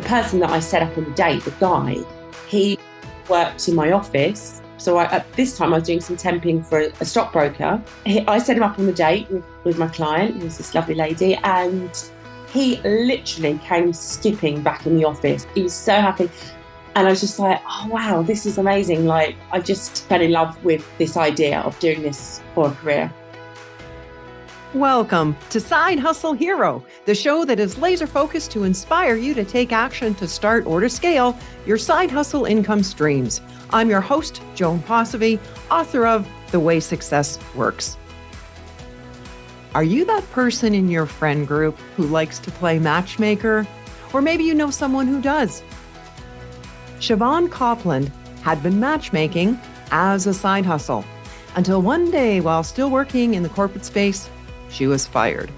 person that I set up on the date, the guy, he worked in my office. So at this time, I was doing some temping for a stockbroker. I set him up on the date with my client, who was this lovely lady, and he literally came skipping back in the office. He was so happy. And I was just like, oh, wow, this is amazing. Like, I just fell in love with this idea of doing this for a career. Welcome to Side Hustle Hero, the show that is laser focused to inspire you to take action to start or to scale your side hustle income streams. I'm your host, Joan Posivy, author of The Way Success Works. Are you that person in your friend group who likes to play matchmaker? Or maybe you know someone who does. Siobhan Copland had been matchmaking as a side hustle until one day, while still working in the corporate space, she was fired.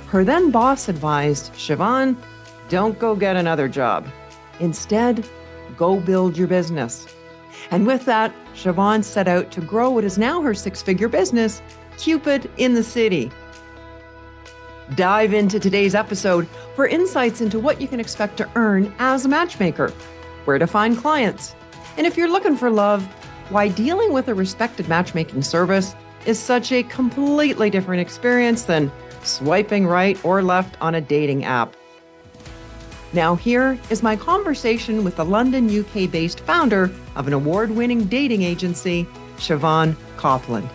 Her then boss advised, Siobhan, don't go get another job. Instead, go build your business. And with that, Siobhan set out to grow what is now her six-figure business, Cupid in the City. Dive into today's episode for insights into what you can expect to earn as a matchmaker, where to find clients, and if you're looking for love, why dealing with a respected matchmaking service is such a completely different experience than swiping right or left on a dating app. Now here is my conversation with the London, UK-based founder of an award-winning dating agency, Siobhan Copland.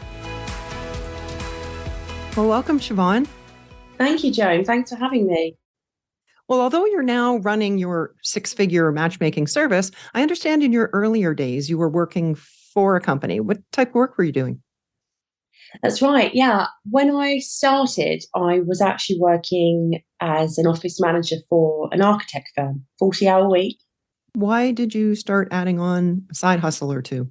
Well, welcome, Siobhan. Thank you, Joan. Thanks for having me. Well, although you're now running your six-figure matchmaking service, I understand in your earlier days you were working for a company. What type of work were you doing? That's right. Yeah. When I started, I was actually working as an office manager for an architect firm, 40-hour week. Why did you start adding on a side hustle or two?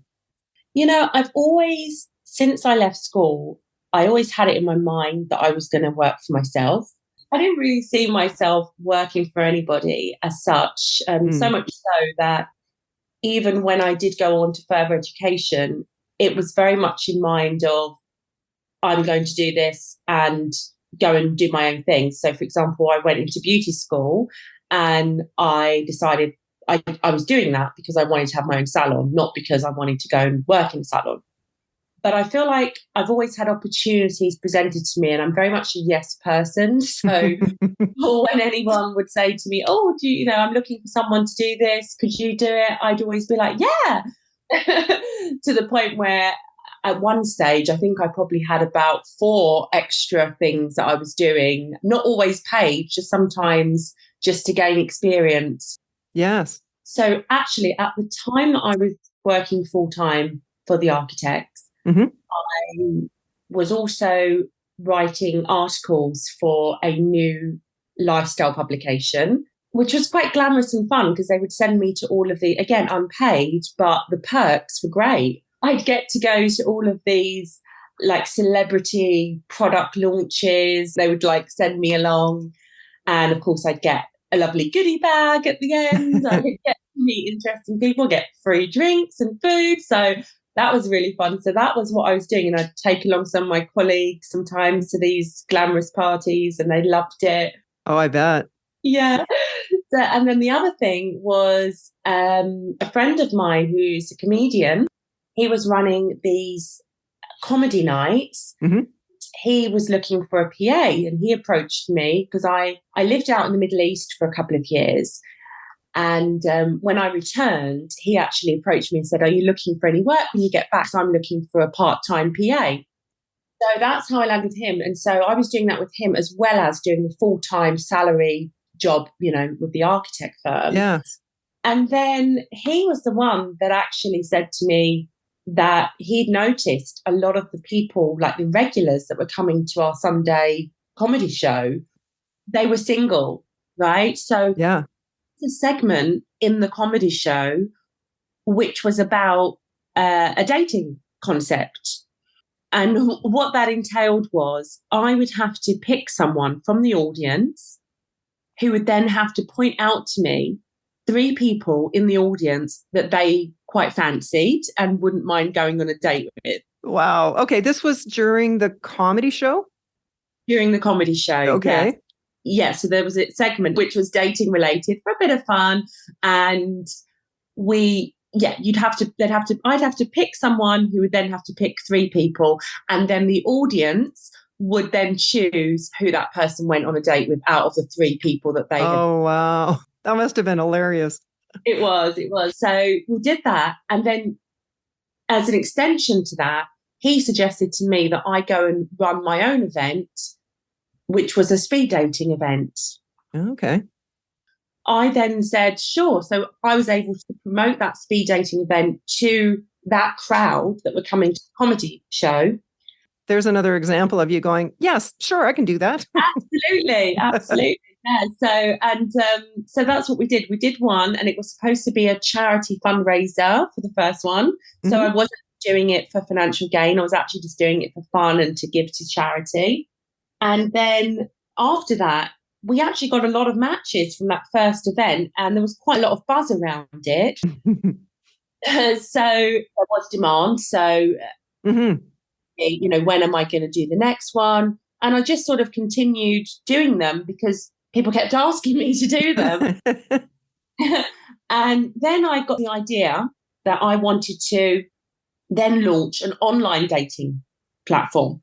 You know, I've always, since I left school, I always had it in my mind that I was going to work for myself. I didn't really see myself working for anybody as such, so much so that even when I did go on to further education, it was very much in mind of, I'm going to do this and go and do my own thing. So, for example, I went into beauty school and I decided I was doing that because I wanted to have my own salon, not because I wanted to go and work in a salon. But I feel like I've always had opportunities presented to me and I'm very much a yes person. So when anyone would say to me, oh, I'm looking for someone to do this, could you do it? I'd always be like, yeah, to the point where at one stage, I think I probably had about 4 extra things that I was doing, not always paid, just sometimes just to gain experience. Yes. So actually, at the time that I was working full-time for the architects, I was also writing articles for a new lifestyle publication, which was quite glamorous and fun because they would send me to all of the, again, unpaid, but the perks were great. I'd get to go to all of these like celebrity product launches. They would like send me along. And of course, I'd get a lovely goodie bag at the end. I would get to meet interesting people, get free drinks and food. So that was really fun. So that was what I was doing. And I'd take along some of my colleagues sometimes to these glamorous parties and they loved it. Oh, I bet. Yeah. So, and then the other thing was a friend of mine who's a comedian. He was running these comedy nights. He was looking for a PA and he approached me because I lived out in the Middle East for a couple of years. And when I returned, he actually approached me and said, are you looking for any work when you get back? So I'm looking for a part-time PA. So that's how I landed him. And so I was doing that with him as well as doing the full-time salary job, with the architect firm. Yes. And then he was the one that actually said to me that he'd noticed a lot of the people, like the regulars that were coming to our Sunday comedy show, they were single, right? So yeah. A segment in the comedy show which was about a dating concept, and what that entailed was I would have to pick someone from the audience who would then have to point out to me 3 people in the audience that they quite fancied and wouldn't mind going on a date with. Wow. Okay, this was during the comedy show? During the comedy show, okay. yes. yeah, so there was a segment which was dating related for a bit of fun. And I'd have to pick someone who would then have to pick three people. And then the audience would then choose who that person went on a date with out of the three people that they had. Oh, wow. That must have been hilarious. It was. So we did that. And then as an extension to that, he suggested to me that I go and run my own event, which was a speed dating event. Okay. I then said, sure. So I was able to promote that speed dating event to that crowd that were coming to the comedy show. There's another example of you going, yes, sure, I can do that. Absolutely. Yeah. So that's what we did. We did one, and it was supposed to be a charity fundraiser for the first one. So I wasn't doing it for financial gain. I was actually just doing it for fun and to give to charity. And then after that, we actually got a lot of matches from that first event, and there was quite a lot of buzz around it. So there was demand. So, when am I going to do the next one? And I just sort of continued doing them because people kept asking me to do them. And then I got the idea that I wanted to then launch an online dating platform.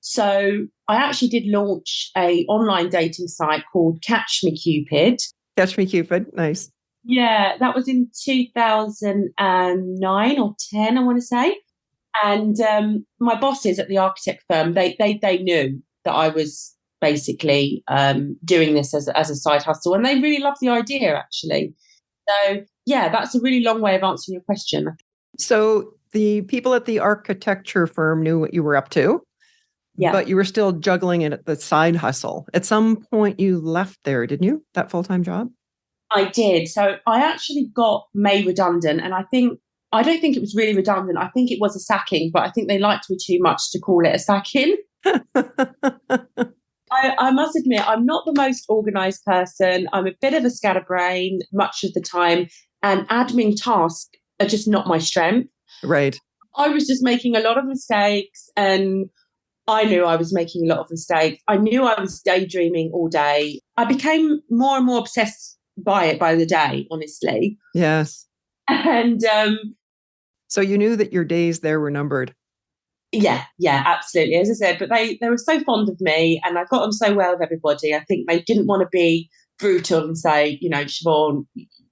So I actually did launch an online dating site called Catch Me Cupid. Catch Me Cupid, nice. Yeah, that was in 2009 or 10, I want to say. And my bosses at the architect firm, they knew that I was basically doing this as a side hustle, and they really loved the idea, actually. So yeah, that's a really long way of answering your question. So the people at the architecture firm knew what you were up to. Yeah. But you were still juggling it at the side hustle. At some point you left there, didn't you? That full-time job? I did. So I actually got made redundant, and I don't think it was really redundant. I think it was a sacking, but I think they liked me too much to call it a sacking. I must admit, I'm not the most organised person. I'm a bit of a scatterbrain much of the time, and admin tasks are just not my strength. Right. I was just making a lot of mistakes, and I knew I was making a lot of mistakes. I knew I was daydreaming all day. I became more and more obsessed by it by the day, honestly. Yes. And so you knew that your days there were numbered. Yeah, absolutely. As I said, but they were so fond of me, and I got on so well with everybody. I think they didn't want to be brutal and say, Siobhan,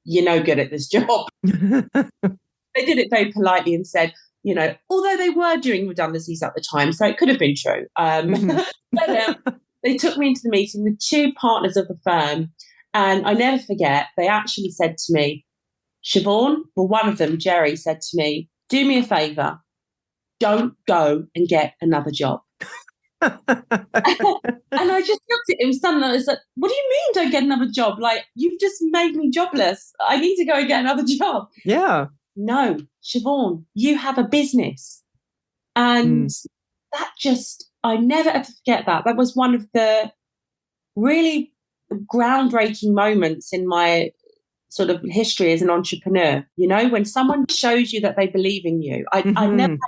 you're no good at this job. They did it very politely and said, although they were doing redundancies at the time, so it could have been true. But they took me into the meeting with two partners of the firm, and I never forget, they actually said to me, Siobhan, well, one of them, Jerry, said to me, do me a favour, don't go and get another job. And I just looked at him suddenly, and I was like, what do you mean don't get another job? Like, you've just made me jobless. I need to go and get another job. Yeah. No, Siobhan, you have a business. And that I never ever forget that. That was one of the really groundbreaking moments in my sort of history as an entrepreneur. When someone shows you that they believe in you. I never had anyone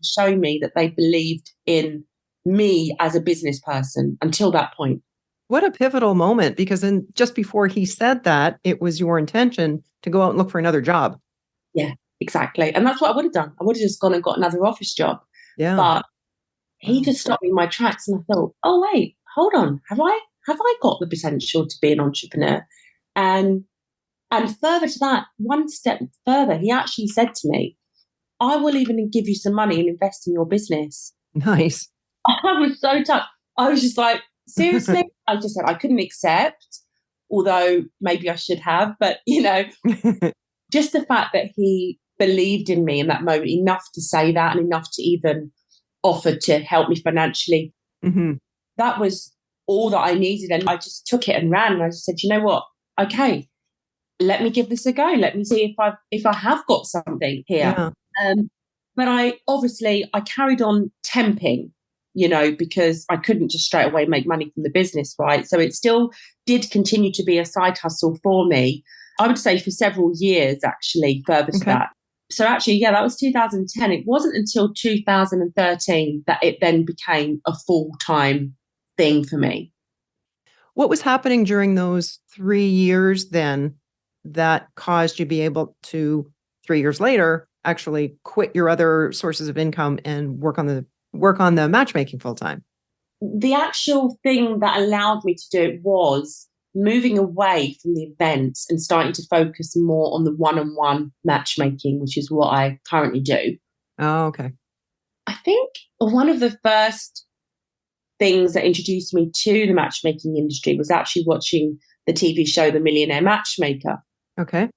show me that they believed in me as a business person until that point. What a pivotal moment, because just before he said that, it was your intention to go out and look for another job. Yeah, exactly. And that's what I would have done. I would have just gone and got another office job. Yeah. But he just stopped me in my tracks, and I thought, oh, wait, hold on. Have I got the potential to be an entrepreneur? And further to that, one step further, he actually said to me, I will even give you some money and invest in your business. Nice. I was so touched. I was just like, seriously? I just said I couldn't accept, although maybe I should have. But, just the fact that he believed in me in that moment enough to say that, and enough to even offer to help me financially, that was all that I needed. And I just took it and ran. And I just said, you know what? Okay, let me give this a go. Let me see if I have got something here. Yeah. But I carried on temping, because I couldn't just straight away make money from the business, right? So it still did continue to be a side hustle for me. I would say for several years, actually, further to that. So actually, that was 2010. It wasn't until 2013 that it then became a full-time thing for me. What was happening during those 3 years then that caused you to be able to, 3 years later, actually quit your other sources of income and work on the matchmaking full time? The actual thing that allowed me to do it was moving away from the events and starting to focus more on the one-on-one matchmaking, which is what I currently do. Oh, okay. I think one of the first things that introduced me to the matchmaking industry was actually watching the TV show The Millionaire Matchmaker. Okay.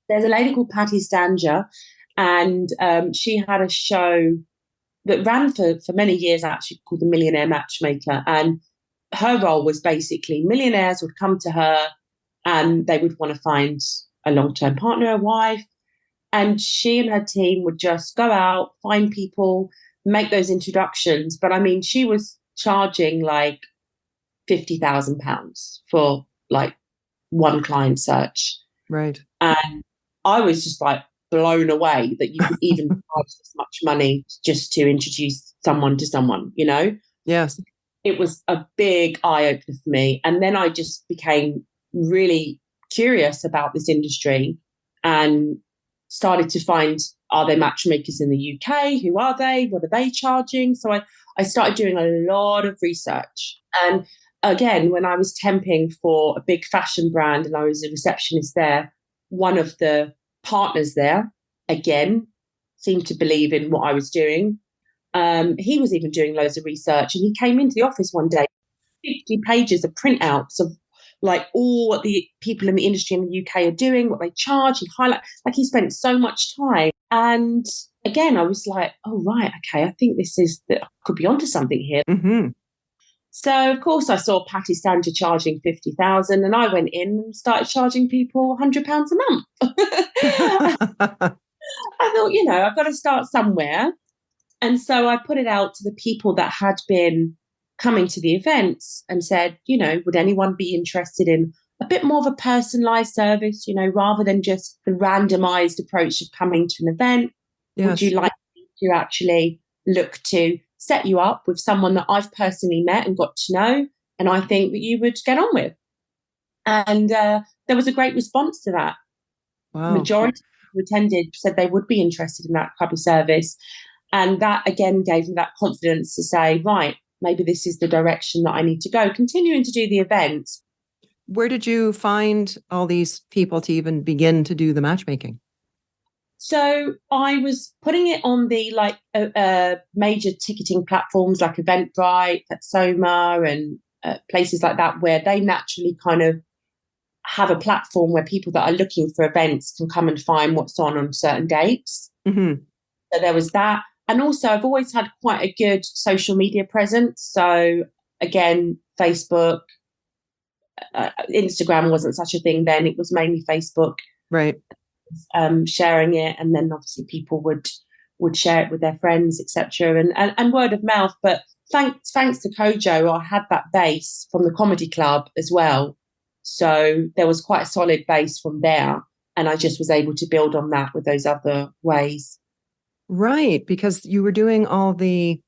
There's a lady called Patty Stanger, and she had a show that ran for many years actually called The Millionaire Matchmaker. And her role was basically millionaires would come to her and they would want to find a long-term partner, a wife. And she and her team would just go out, find people, make those introductions. But I mean, she was charging like £50,000 for like one client search. Right. And I was just like blown away that you could even charge this much money just to introduce someone to someone, you know? Yes. It was a big eye opener for me. And then I just became really curious about this industry and started to find, are there matchmakers in the UK? Who are they? What are they charging? So I started doing a lot of research. And again, when I was temping for a big fashion brand and I was a receptionist there, one of the partners there, again, seemed to believe in what I was doing. He was even doing loads of research, and he came into the office one day, 50 pages of printouts of like all what the people in the industry in the UK are doing, what they charge. He he spent so much time. And again, I was like, oh, right, okay, I think could be onto something here. Mm-hmm. So, of course, I saw Patty Stanger charging 50,000, and I went in and started charging people £100 a month. I thought, I've got to start somewhere. And so I put it out to the people that had been coming to the events and said, would anyone be interested in a bit more of a personalized service, rather than just the randomized approach of coming to an event? Yes. Would you like me to actually look to set you up with someone that I've personally met and got to know, and I think that you would get on with? And there was a great response to that. Wow. The majority who attended said they would be interested in that type of service. And that, again, gave me that confidence to say, right, maybe this is the direction that I need to go, continuing to do the events. Where did you find all these people to even begin to do the matchmaking? So I was putting it on the major ticketing platforms like Eventbrite, Soma, and places like that, where they naturally kind of have a platform where people that are looking for events can come and find what's on certain dates. Mm-hmm. So there was that. And also, I've always had quite a good social media presence. So again, Facebook, Instagram wasn't such a thing then. It was mainly Facebook. Right. Sharing it, and then obviously people would share it with their friends, etc., and word of mouth. But thanks to Kojo, I had that base from the comedy club as well. So there was quite a solid base from there. And I just was able to build on that with those other ways. Right, because you were doing all the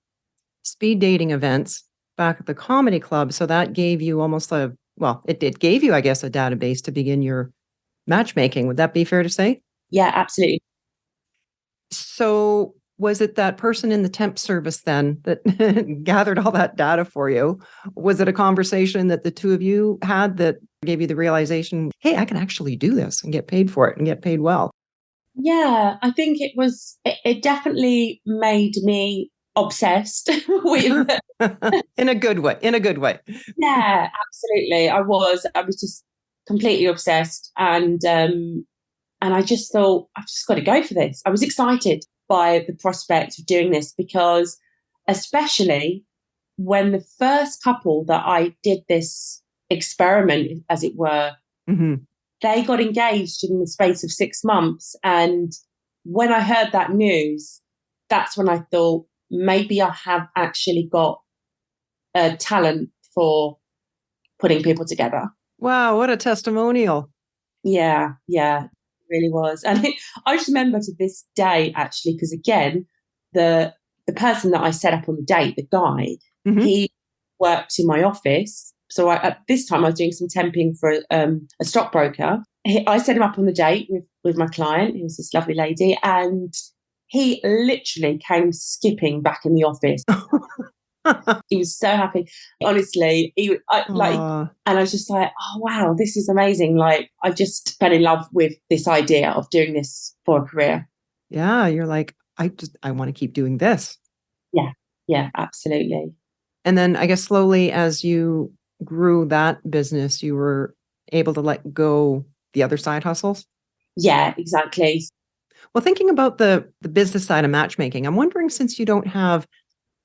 speed dating events back at the comedy club. So that gave you almost it gave you, I guess, a database to begin your matchmaking. Would that be fair to say? Yeah, absolutely. So was it that person in the temp service then that gathered all that data for you? Was it a conversation that the two of you had that gave you the realization, hey, I can actually do this and get paid for it and get paid well? Yeah, I think it definitely made me obsessed with in a good way. Yeah, absolutely. I was just completely obsessed, and I just thought, I've just got to go for this. I was excited by the prospect of doing this, because especially when the first couple that I did this experiment, as it were, mm-hmm. they got engaged in the space of 6 months. And when I heard that news, that's when I thought, maybe I have actually got a talent for putting people together. Wow, what a testimonial. Yeah, it really was. And I just remember to this day, actually, because again, the person that I set up on the date, the guy, mm-hmm. he worked in my office So at this time, I was doing some temping for a stockbroker. I set him up on the date with my client, who was this lovely lady, and he literally came skipping back in the office. He was so happy. Honestly, and I was just like, oh, wow, this is amazing. Like, I just fell in love with this idea of doing this for a career. Yeah, you're like, I want to keep doing this. Yeah, absolutely. And then I guess slowly as you grew that business, you were able to let go the other side hustles? Yeah, exactly. Well, thinking about the business side of matchmaking, I'm wondering, since you don't have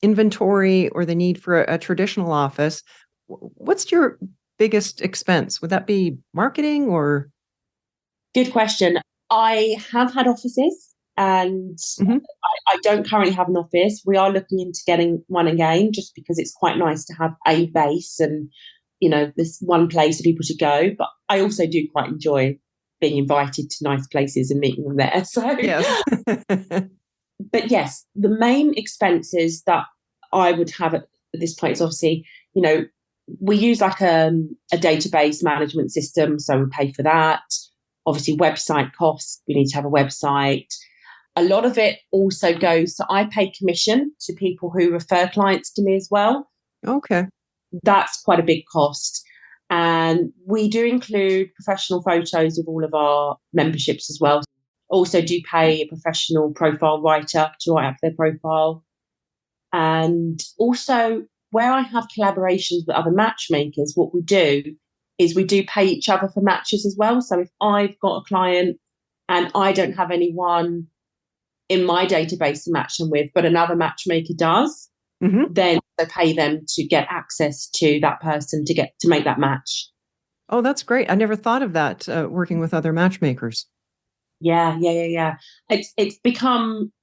inventory or the need for a traditional office, what's your biggest expense? Would that be marketing or? Good question. I have had offices, and I don't currently have an office. We are looking into getting one again, just because it's quite nice to have a base and, this one place for people to go. But I also do quite enjoy being invited to nice places and meeting them there. So yes. But yes, the main expenses that I would have at this point is obviously, we use like a database management system, so we pay for that. Obviously, website costs, we need to have a website. A lot of it also goes, so I pay commission to people who refer clients to me as well. Okay. That's quite a big cost. And we do include professional photos of all of our memberships as well. Also do pay a professional profile writer to write up their profile. And also, where I have collaborations with other matchmakers, what we do is we do pay each other for matches as well. So if I've got a client and I don't have anyone in my database to match them with, but another matchmaker does, then I pay them to get access to that person to make that match. Oh, that's great. I never thought of that, working with other matchmakers. Yeah. It's become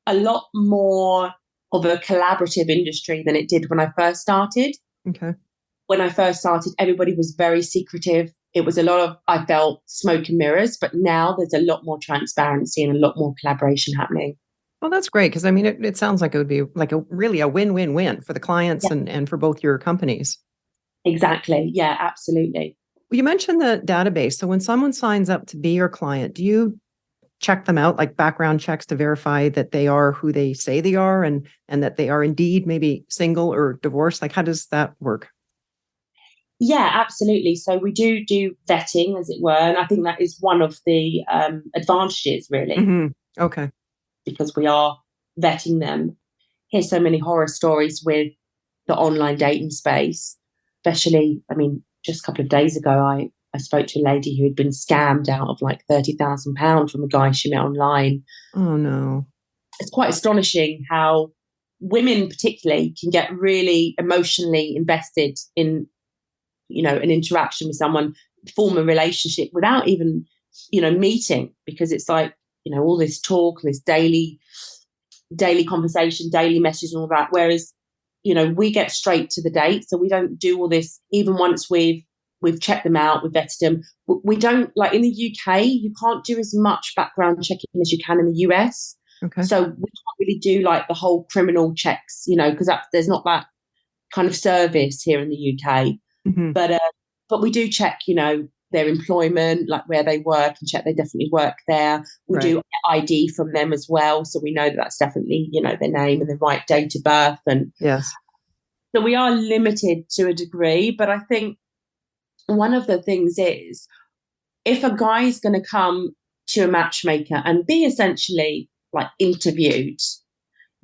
a lot more of a collaborative industry than it did when I first started. Okay. When I first started, everybody was very secretive. It was a lot of, I felt, smoke and mirrors, but now there's a lot more transparency and a lot more collaboration happening. Well, that's great, because I mean, it sounds like it would be like really a win-win-win for the clients and for both your companies. Exactly. Yeah, absolutely. Well, you mentioned the database. So when someone signs up to be your client, do you check them out, like background checks, to verify that they are who they say they are and that they are indeed maybe single or divorced? Like, how does that work? Yeah, absolutely. So we do vetting, as it were. And I think that is one of the advantages, really. Okay. Because we are vetting them. Here's so many horror stories with the online dating space, especially, I mean, just a couple of days ago, I spoke to a lady who had been scammed out of like £30,000 from a guy she met online. Oh, no. It's quite astonishing how women particularly can get really emotionally invested in, an interaction with someone, form a relationship without even, meeting, because it's like, all this talk, this daily conversation, daily messages and all that. Whereas, we get straight to the date. So we don't do all this, even once we've checked them out, we've vetted them. We don't, like in the UK, you can't do as much background checking as you can in the US. Okay. So we can't really do like the whole criminal checks, because there's not that kind of service here in the UK. But we do check, their employment, like where they work, and check they definitely work there. We do ID from them as well, so we know that that's definitely, their name and the right date of birth. And yes, so we are limited to a degree. But I think one of the things is, if a guy is going to come to a matchmaker and be essentially like interviewed,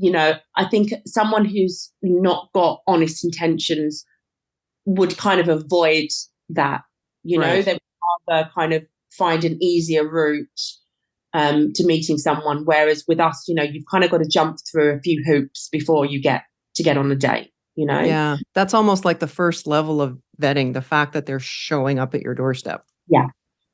I think someone who's not got honest intentions would kind of avoid that. They would rather kind of find an easier route to meeting someone. Whereas with us, you've kind of got to jump through a few hoops before you get on a date, Yeah, that's almost like the first level of vetting, the fact that they're showing up at your doorstep. Yeah,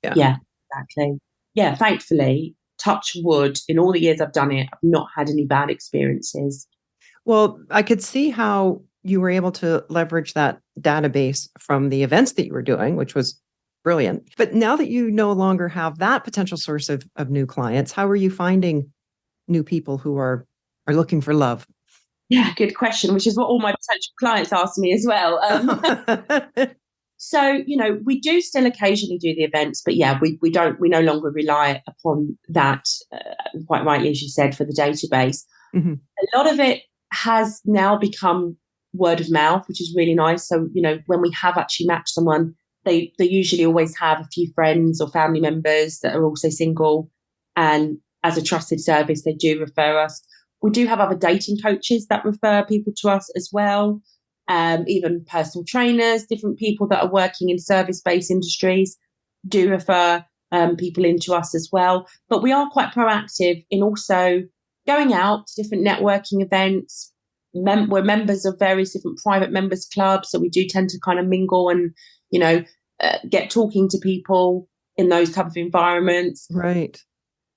exactly. Yeah, thankfully, touch wood, in all the years I've done it, I've not had any bad experiences. Well, I could see how you were able to leverage that database from the events that you were doing, which was brilliant. But now that you no longer have that potential source of new clients, how are you finding new people who are looking for love? Yeah, good question, which is what all my potential clients ask me as well. So, we do still occasionally do the events, but yeah, we no longer rely upon that, quite rightly, as you said, for the database. Mm-hmm. A lot of it has now become word of mouth, which is really nice. So, when we have actually matched someone, they usually always have a few friends or family members that are also single. And as a trusted service, they do refer us. We do have other dating coaches that refer people to us as well. Even personal trainers, different people that are working in service-based industries do refer people into us as well. But we are quite proactive in also going out to different networking events. We're members of various different private members clubs, so we do tend to kind of mingle and, get talking to people in those type of environments. Right.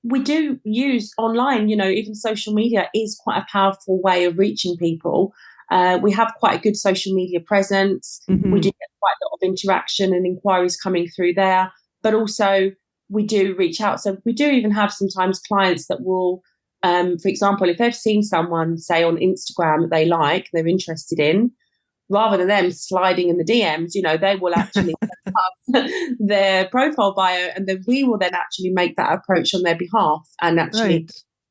We do use online, even social media is quite a powerful way of reaching people. We have quite a good social media presence. Mm-hmm. We do get quite a lot of interaction and inquiries coming through there, but also we do reach out. So we do even have sometimes clients that will, for example, if they've seen someone, say on Instagram that they like, they're interested in, rather than them sliding in the DMs, they will actually send us their profile bio, and then we will then actually make that approach on their behalf and actually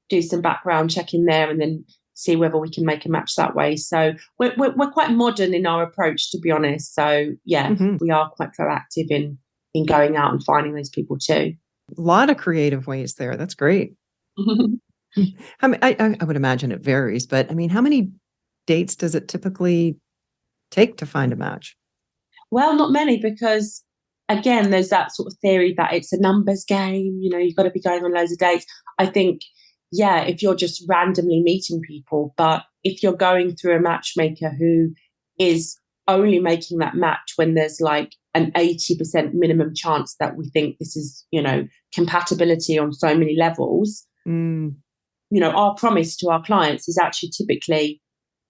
do some background checking there and then see whether we can make a match that way. So we're quite modern in our approach, to be honest. So yeah, we are quite proactive in going out and finding those people too. A lot of creative ways there. That's great. I would imagine it varies, but I mean, how many dates does it typically take to find a match? Well, not many, because again, there's that sort of theory that it's a numbers game. You've got to be going on loads of dates. I think, yeah, if you're just randomly meeting people, but if you're going through a matchmaker who is only making that match when there's like an 80% minimum chance that we think this is, compatibility on so many levels, our promise to our clients is actually typically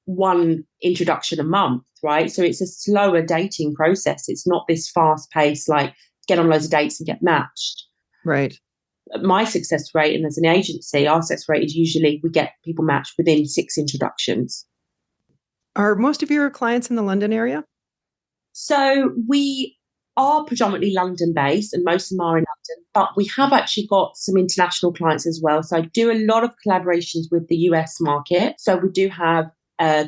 one introduction a month, right? So it's a slower dating process. It's not this fast pace, like get on loads of dates and get matched. Right. My success rate, and as an agency, our success rate is usually we get people matched within 6 introductions. Are most of your clients in the London area? So we are predominantly London based, and most of them are in London, but we have actually got some international clients as well. So I do a lot of collaborations with the US market. So we do have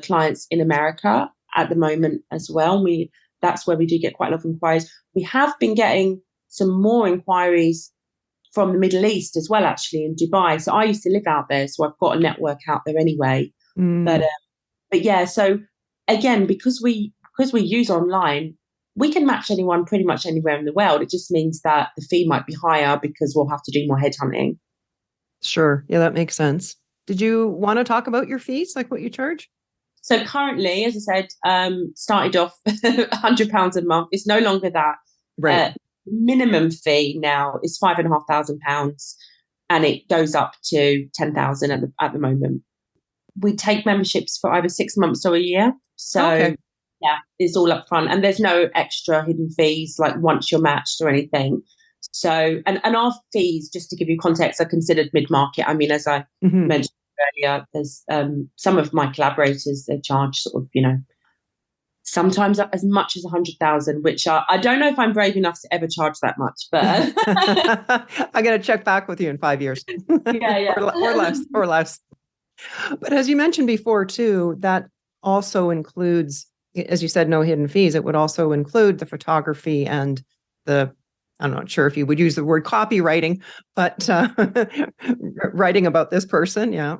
clients in America at the moment as well. That's where we do get quite a lot of inquiries. We have been getting some more inquiries from the Middle East as well, actually, in Dubai. So I used to live out there, so I've got a network out there anyway. But yeah, so again, because we use online, we can match anyone pretty much anywhere in the world. It just means that the fee might be higher because we'll have to do more headhunting. Sure. Yeah, that makes sense. Did you want to talk about your fees, like what you charge? So currently, as I said, started off £100 a month. It's no longer that. Right. Minimum fee now is £5,500, and it goes up to £10,000 at the moment. We take memberships for either 6 months or a year. So yeah, it's all up front, and there's no extra hidden fees like once you're matched or anything. So, and our fees, just to give you context, are considered mid-market. I mean, as I mentioned earlier, there's some of my collaborators, they charge sort of, sometimes as much as 100,000, which I don't know if I'm brave enough to ever charge that much, but I got to check back with you in 5 years. Yeah. or less. But as you mentioned before too, that also includes, as you said, no hidden fees. It would also include the photography and I'm not sure if you would use the word copywriting, but writing about this person. Yeah,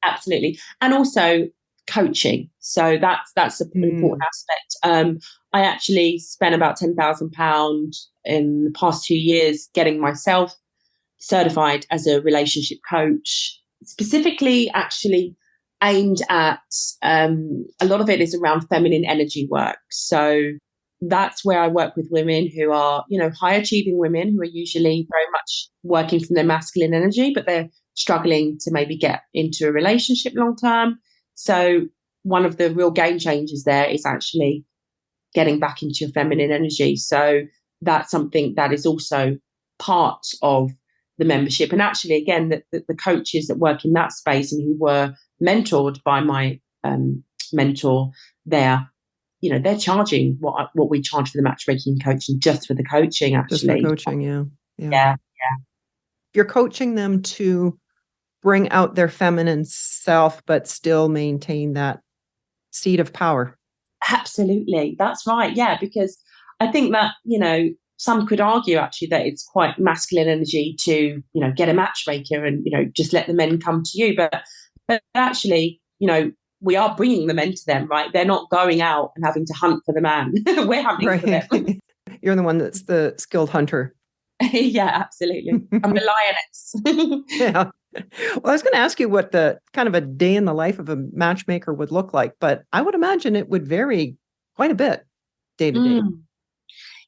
absolutely. And also coaching. So that's an important aspect. I actually spent about £10,000 in the past 2 years getting myself certified as a relationship coach, specifically actually aimed at a lot of it is around feminine energy work. So that's where I work with women who are, high achieving women who are usually very much working from their masculine energy, but they're struggling to maybe get into a relationship long term. So one of the real game changers there is actually getting back into your feminine energy. So that's something that is also part of the membership. And actually, again, the coaches that work in that space and who were mentored by my mentor, they're charging what we charge for the matchmaking coaching, just for the coaching, actually. Just for coaching, yeah. Yeah. You're coaching them to bring out their feminine self, but still maintain that seat of power. Absolutely. That's right. Yeah. Because I think that, some could argue actually that it's quite masculine energy to, get a matchmaker and, just let the men come to you. But actually, we are bringing the men to them, right? They're not going out and having to hunt for the man. We're hunting for them. You're the one that's the skilled hunter. Yeah, absolutely. I'm the lioness. Yeah. Well, I was going to ask you what the kind of a day in the life of a matchmaker would look like, but I would imagine it would vary quite a bit day to day.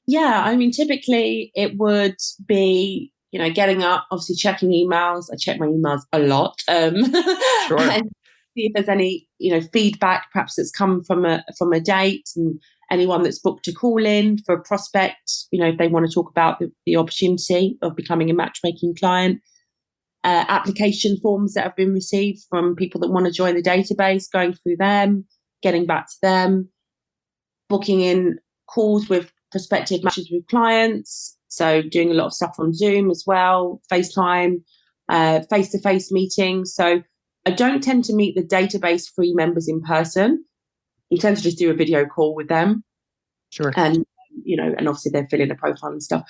Yeah, I mean, typically it would be, getting up, obviously checking emails. I check my emails a lot. Sure. And see if there's any, feedback perhaps that's come from a date, and anyone that's booked a call in for a prospect, if they want to talk about the opportunity of becoming a matchmaking client. Application forms that have been received from people that want to join the database, going through them, getting back to them, booking in calls with prospective matches with clients. So doing a lot of stuff on Zoom as well, FaceTime, face-to-face meetings. So I don't tend to meet the database free members in person. You tend to just do a video call with them. Sure. And, and obviously they're filling a profile and stuff.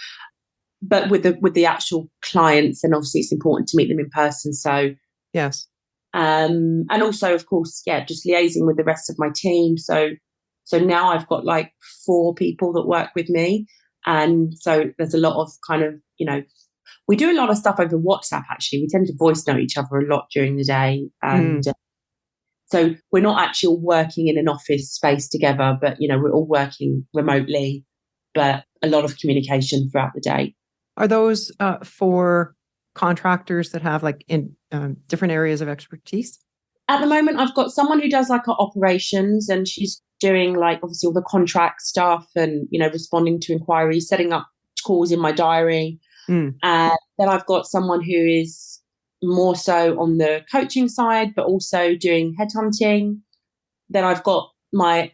But with the actual clients, and obviously it's important to meet them in person. So yes. And also, of course, just liaising with the rest of my team. So now I've got like 4 people that work with me. And so there's a lot of kind of, we do a lot of stuff over WhatsApp, actually. We tend to voice note each other a lot during the day. And so we're not actually working in an office space together, but, we're all working remotely, but a lot of communication throughout the day. Are those for contractors that have like in different areas of expertise? At the moment, I've got someone who does like our operations, and she's doing like obviously all the contract stuff and, responding to inquiries, setting up calls in my diary. And then I've got someone who is more so on the coaching side, but also doing headhunting. Then I've got my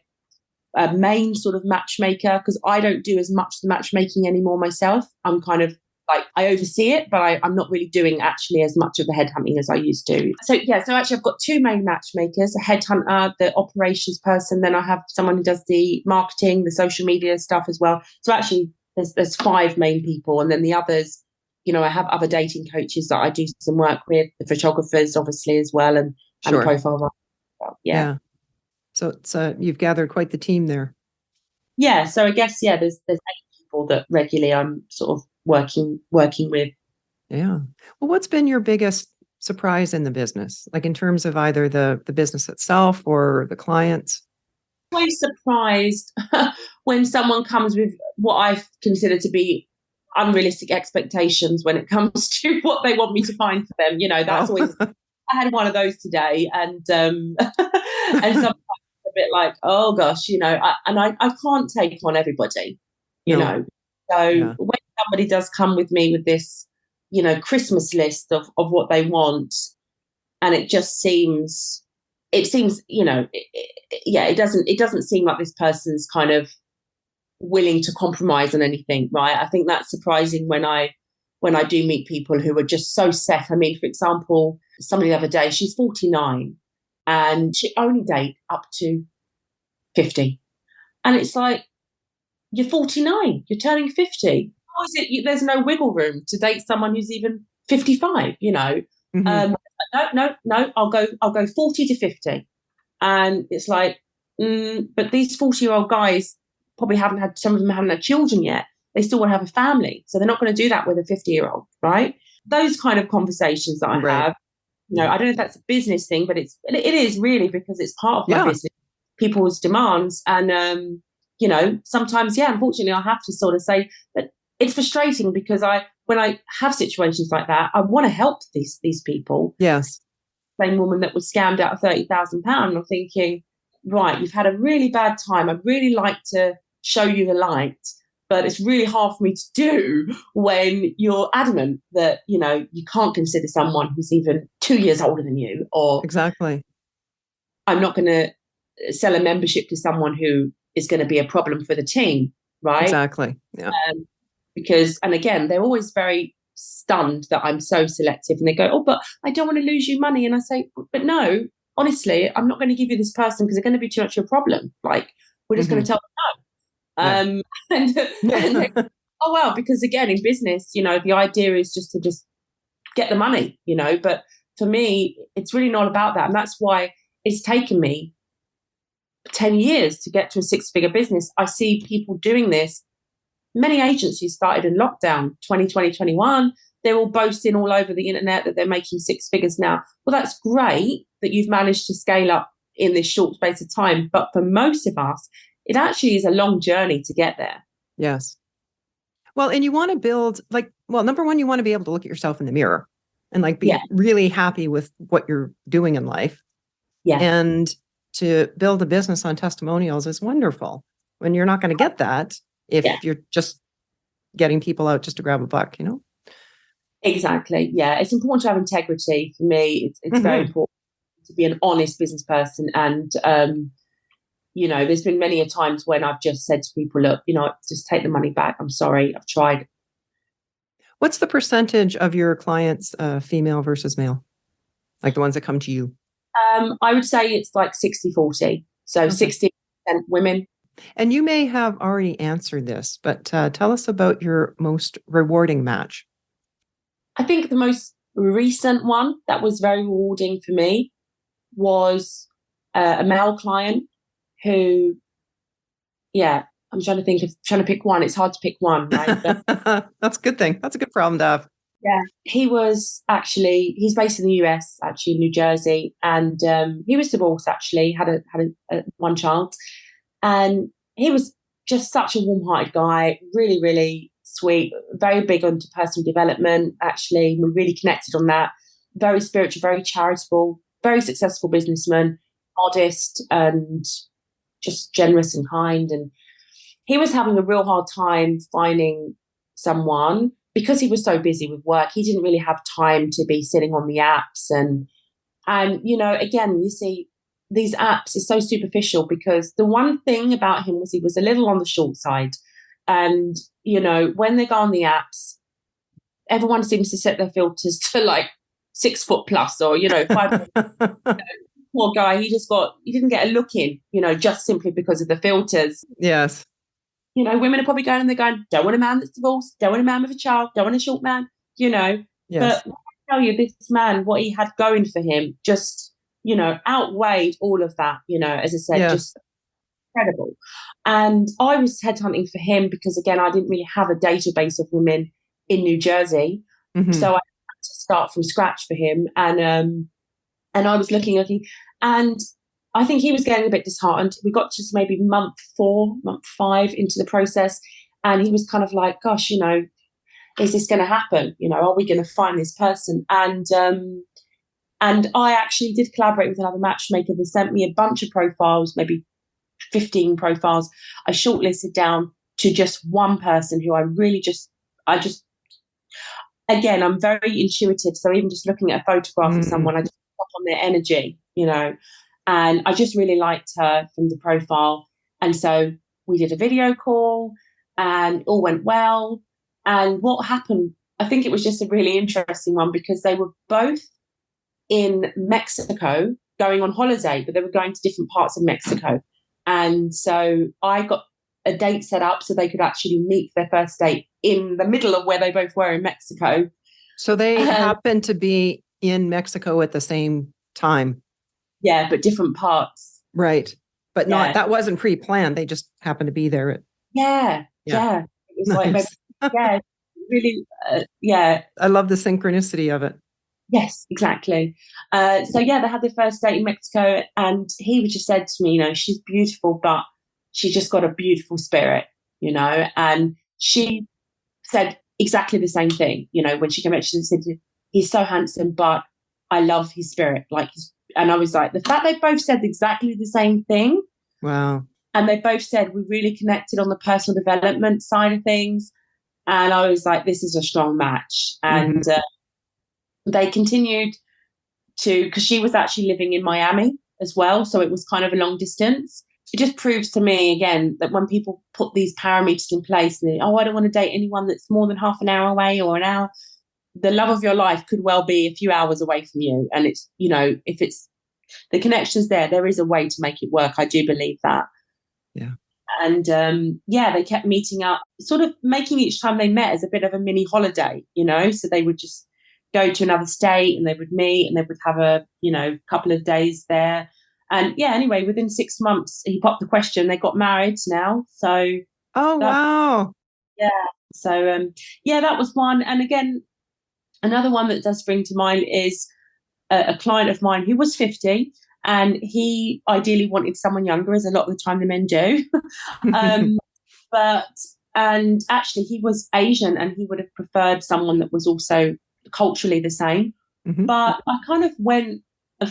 main sort of matchmaker, because I don't do as much the matchmaking anymore myself. I'm kind of like, I oversee it, but I'm not really doing actually as much of the headhunting as I used to. So actually I've got 2 main matchmakers, a headhunter, the operations person. Then I have someone who does the marketing, the social media stuff as well. So actually there's 5 main people. And then the others, I have other dating coaches that I do some work with, the photographers obviously as well, and Sure. the profile writer as well. Yeah. So it's you've gathered quite the team there. Yeah. So I guess, there's 8 people that regularly I'm sort of working with. Yeah. Well, what's been your biggest surprise in the business? Like in terms of either the business itself or the clients? I'm always surprised when someone comes with what I consider to be unrealistic expectations when it comes to what they want me to find for them. That's always, I had one of those today, and and sometimes a bit like, oh gosh, I can't take on everybody, know. So when somebody does come with me with this, Christmas list of what they want, and it seems, it doesn't seem like this person's kind of willing to compromise on anything, right? I think that's surprising when I do meet people who are just so set. I mean, for example, somebody the other day, she's 49 and she only date up to 50. And it's like, you're 49, you're turning 50. How is it there's no wiggle room to date someone who's even 55, No, I'll go 40 to 50. And it's like, but these 40-year-old guys probably some of them haven't had children yet. They still want to have a family. So they're not going to do that with a 50-year-old, right? Those kind of conversations that I have, I don't know if that's a business thing, but it is really, because it's part of my business, people's demands. And, sometimes, unfortunately, I have to sort of say that it's frustrating, because when I have situations like that, I want to help these people. Yes. Same woman that was scammed out of £30,000. I'm thinking, right, you've had a really bad time. I'd really like to show you the light, but it's really hard for me to do when you're adamant that, you can't consider someone who's even 2 years older than you, or exactly. I'm not going to sell a membership to someone who is going to be a problem for the team, right? Exactly. Yeah. Because, and again, they're always very stunned that I'm so selective, and they go, "Oh, but I don't want to lose you money." And I say, "But no, honestly, I'm not going to give you this person because they're going to be too much of a problem. Like, we're just going to tell them no." And they, oh well, because again, in business, the idea is just to get the money, but for me, it's really not about that. And that's why it's taken me 10 years to get to a 6-figure business. I see people doing this. Many agencies started in lockdown 2020, 21. They're all boasting all over the internet that they're making 6 figures now. Well, that's great that you've managed to scale up in this short space of time. But for most of us, it actually is a long journey to get there. Yes. Well, and you want to build number one, you want to be able to look at yourself in the mirror and be really happy with what you're doing in life. Yeah. And to build a business on testimonials is wonderful when you're not going to get that if you're just getting people out just to grab a buck, Exactly. Yeah. It's important to have integrity. For me, it's very important to be an honest business person. And, there's been many a times when I've just said to people, look, just take the money back. I'm sorry. I've tried. What's the percentage of your clients, female versus male? Like the ones that come to you? I would say it's like 60-40. So 60% women. And you may have already answered this, but tell us about your most rewarding match. I think the most recent one that was very rewarding for me was a male client who, I'm trying to pick one. It's hard to pick one, right? But, that's a good thing. That's a good problem to have. Yeah, he's based in the US, actually in New Jersey, and he was divorced, actually, had a one child, and he was just such a warm-hearted guy, really, really sweet, very big onto personal development, actually. We really connected on that. Very spiritual, very charitable, very successful businessman, modest and just generous and kind. And he was having a real hard time finding someone because he was so busy with work. He didn't really have time to be sitting on the apps. And again, you see, these apps is so superficial because the one thing about him was he was a little on the short side. And, when they go on the apps, everyone seems to set their filters to 6 foot plus or, 5 poor guy, he didn't get a look in, just simply because of the filters. Yes. Women are probably going and they're going, don't want a man that's divorced, don't want a man with a child, don't want a short man, Yes. But I tell you, this man, what he had going for him just, outweighed all of that, as I said, just incredible. And I was headhunting for him because, again, I didn't really have a database of women in New Jersey. So I had to start from scratch for him. And I was looking, and I think he was getting a bit disheartened. We got to maybe month 4, month 5 into the process, and he was kind of like, gosh, is this going to happen? Are we going to find this person? And I actually did collaborate with another matchmaker that sent me a bunch of profiles, maybe 15 profiles. I shortlisted down to just one person who again, I'm very intuitive. So even just looking at a photograph of someone, I just pop on their energy, and I just really liked her from the profile. And so we did a video call and all went well. And what happened, I think it was just a really interesting one because they were both in Mexico going on holiday, but they were going to different parts of Mexico. And so I got a date set up so they could actually meet their first date in the middle of where they both were in Mexico. So they happened to be in Mexico at the same time. Yeah, but different parts. Right. But that wasn't pre-planned. They just happened to be there. Yeah. It was nice. Really, I love the synchronicity of it. Yes, exactly. So they had their first date in Mexico, and he just said to me, she's beautiful, but she just got a beautiful spirit, and she said exactly the same thing, when she came out, she said, he's so handsome, but I love his spirit. And I was like, the fact they both said exactly the same thing. Wow. And they both said we really connected on the personal development side of things. And I was like, this is a strong match. And they continued to, because she was actually living in Miami as well. So it was kind of a long distance. It just proves to me again that when people put these parameters in place, and I don't want to date anyone that's more than half an hour away or an hour. The love of your life could well be a few hours away from you. And it's, if it's the connections there is a way to make it work. I do believe that. Yeah. And they kept meeting up, sort of making each time they met as a bit of a mini holiday, so they would just go to another state and they would meet and they would have a, couple of days there. And anyway, within 6 months, he popped the question. They got married now. So. Oh, wow. Yeah. So, that was one. And again, another one that does spring to mind is a client of mine who was 50 and he ideally wanted someone younger, as a lot of the time the men do. And actually he was Asian and he would have preferred someone that was also culturally the same. Mm-hmm. But I kind of went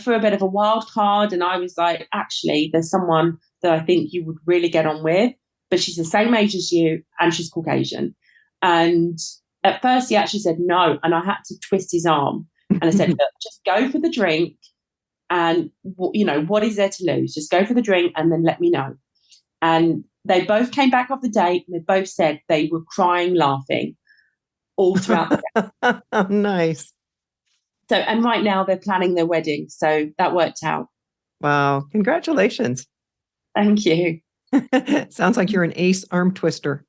for a bit of a wild card and I was like, actually, there's someone that I think you would really get on with, but she's the same age as you and she's Caucasian. And at first he actually said no, and I had to twist his arm. And I said, look, just go for the drink and, what is there to lose? Just go for the drink and then let me know. And they both came back off the date and they both said they were crying, laughing all throughout the day. Oh, nice. So, and right now they're planning their wedding. So that worked out. Wow. Congratulations. Thank you. Sounds like you're an ace arm twister.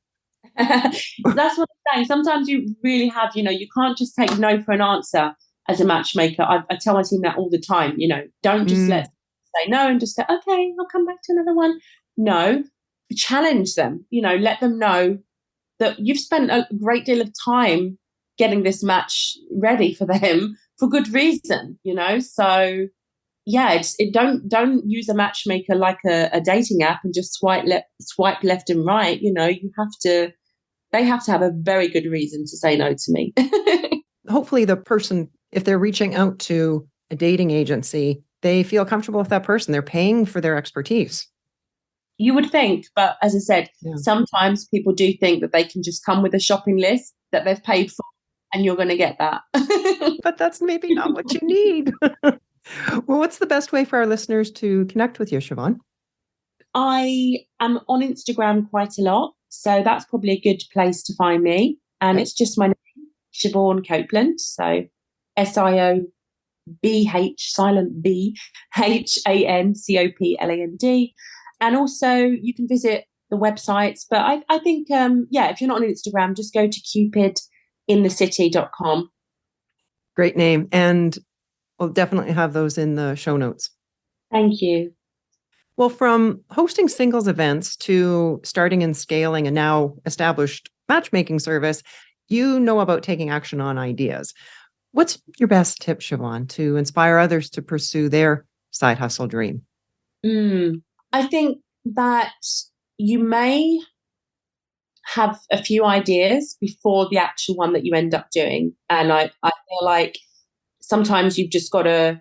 That's what I'm saying. Sometimes you really have, you can't just take no for an answer as a matchmaker. I tell my team that all the time, don't just say no and just go, okay, I'll come back to another one. No, challenge them, let them know that you've spent a great deal of time getting this match ready for them for good reason, So don't use a matchmaker like a dating app and just swipe left and right. They have to have a very good reason to say no to me. Hopefully the person, if they're reaching out to a dating agency, they feel comfortable with that person. They're paying for their expertise. You would think, but as I said, sometimes people do think that they can just come with a shopping list that they've paid for and you're going to get that. But that's maybe not what you need. Well, what's the best way for our listeners to connect with you, Siobhan? I am on Instagram quite a lot, so that's probably a good place to find me. And it's just my name, Siobhan Copland. So SIOBH, silent B, HANCOPLAND. And also you can visit the websites. But I think, if you're not on Instagram, just go to cupidinthecity.com. Great name. And we'll definitely have those in the show notes. Thank you. Well, from hosting singles events to starting and scaling a now established matchmaking service, you know about taking action on ideas. What's your best tip, Siobhan, to inspire others to pursue their side hustle dream? I think that you may have a few ideas before the actual one that you end up doing. And I feel like sometimes you've just got to,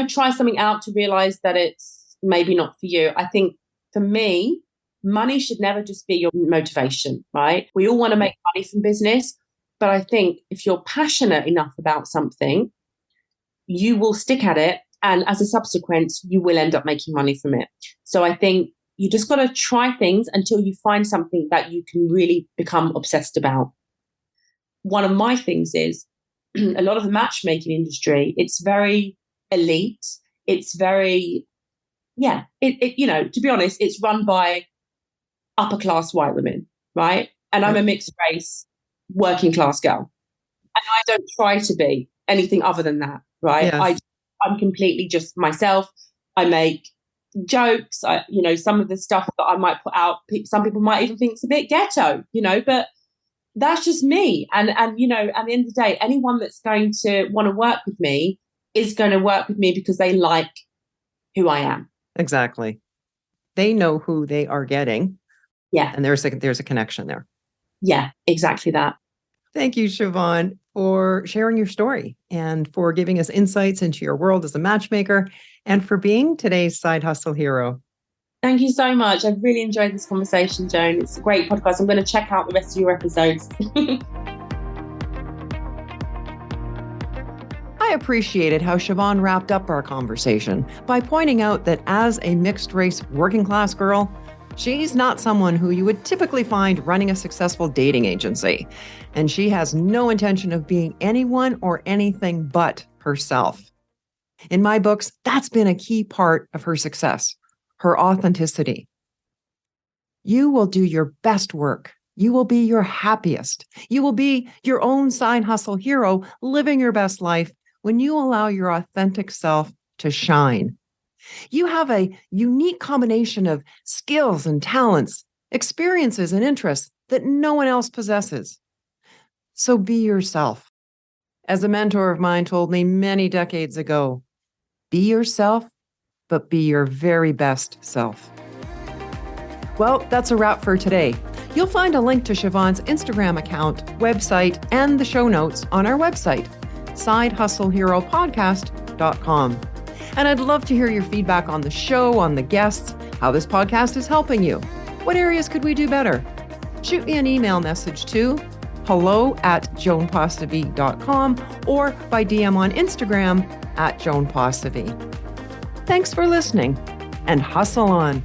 try something out to realize that it's maybe not for you. I think for me, money should never just be your motivation, right? We all want to make money from business, but I think if you're passionate enough about something, you will stick at it. And as a subsequence, you will end up making money from it. So I think you just got to try things until you find something that you can really become obsessed about. One of my things is a lot of the matchmaking industry, it's very elite. It's very, to be honest, it's run by upper class white women, right? And I'm a mixed race working class girl. And I don't try to be anything other than that, right? Yes. I'm completely just myself. I make jokes. Some of the stuff that I might put out, some people might even think it's a bit ghetto, but that's just me. And at the end of the day, anyone that's going to want to work with me is going to work with me because they like who I am. Exactly. They know who they are getting. Yeah. And there's a connection there. Yeah, exactly that. Thank you, Siobhan, for sharing your story and for giving us insights into your world as a matchmaker and for being today's side hustle hero. Thank you so much. I've really enjoyed this conversation, Joan. It's a great podcast. I'm going to check out the rest of your episodes. I appreciated how Siobhan wrapped up our conversation by pointing out that as a mixed-race working-class girl, she's not someone who you would typically find running a successful dating agency, and she has no intention of being anyone or anything but herself. In my books, that's been a key part of her success, her authenticity. You will do your best work. You will be your happiest. You will be your own side hustle hero, living your best life when you allow your authentic self to shine. You have a unique combination of skills and talents, experiences and interests that no one else possesses. So be yourself. As a mentor of mine told me many decades ago, be yourself, but be your very best self. Well, that's a wrap for today. You'll find a link to Siobhan's Instagram account, website, and the show notes on our website, sidehustleheropodcast.com. And I'd love to hear your feedback on the show, on the guests, how this podcast is helping you. What areas could we do better? Shoot me an email message to hello@joanposivy.com or by DM on Instagram @JoanPosivy. Thanks for listening, and hustle on.